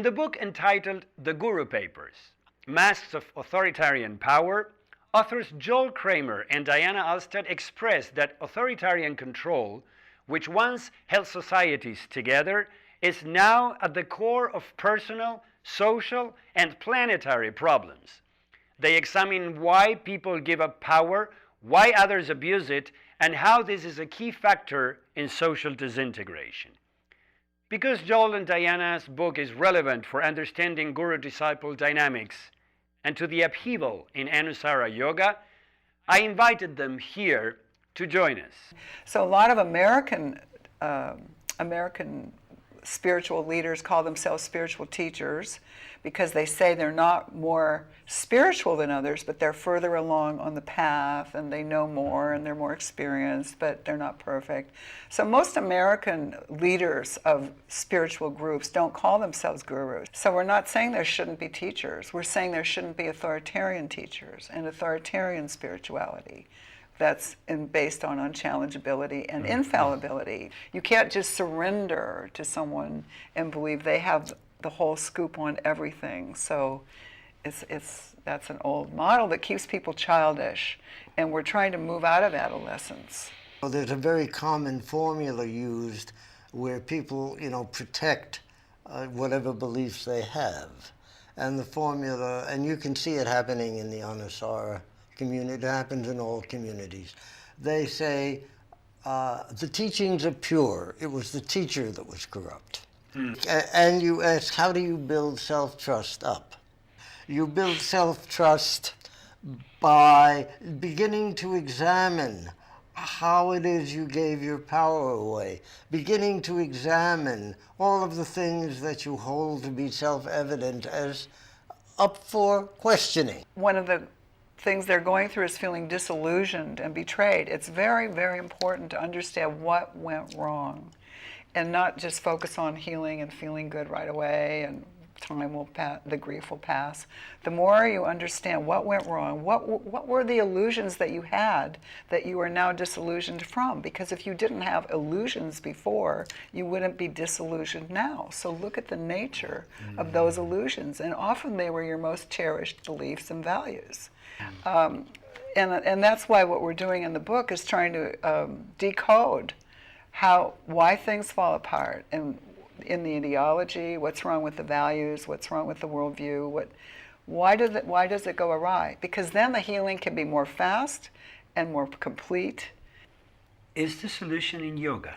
the book entitled The Guru Papers, Masks of Authoritarian Power, authors Joel Kramer and Diana Alstad express that authoritarian control, which once held societies together, is now at the core of personal, social, and planetary problems. They examine why people give up power, why others abuse it, and how this is a key factor in social disintegration. Because Joel and Diana's book is relevant for understanding guru-disciple dynamics and to the upheaval in Anusara Yoga, I invited them here to join us. So a lot of American spiritual leaders call themselves spiritual teachers because they say they're not more spiritual than others, but they're further along on the path and they know more and they're more experienced, but they're not perfect. So most American leaders of spiritual groups don't call themselves gurus. So we're not saying there shouldn't be teachers. We're saying there shouldn't be authoritarian teachers and authoritarian spirituality that's based on unchallengeability and infallibility. You can't just surrender to someone and believe they have the whole scoop on everything. So that's an old model that keeps people childish, and we're trying to move out of adolescence. Well, there's a very common formula used where people, protect whatever beliefs they have. And the formula, and you can see it happening in the Anusara community, it happens in all communities. They say, the teachings are pure. It was the teacher that was corrupt. And you ask, how do you build self-trust up? You build self-trust by beginning to examine how it is you gave your power away, beginning to examine all of the things that you hold to be self-evident as up for questioning. One of the things they're going through is feeling disillusioned and betrayed. It's very, very important to understand what went wrong and not just focus on healing and feeling good right away and time will pass, the grief will pass. The more you understand what went wrong, what were the illusions that you had that you are now disillusioned from? Because if you didn't have illusions before, you wouldn't be disillusioned now. So look at the nature of those illusions, and often they were your most cherished beliefs and values. And that's why what we're doing in the book is trying to decode why things fall apart, and in the ideology, what's wrong with the values, what's wrong with the worldview, why does it go awry? Because then the healing can be more fast and more complete. Is the solution in yoga?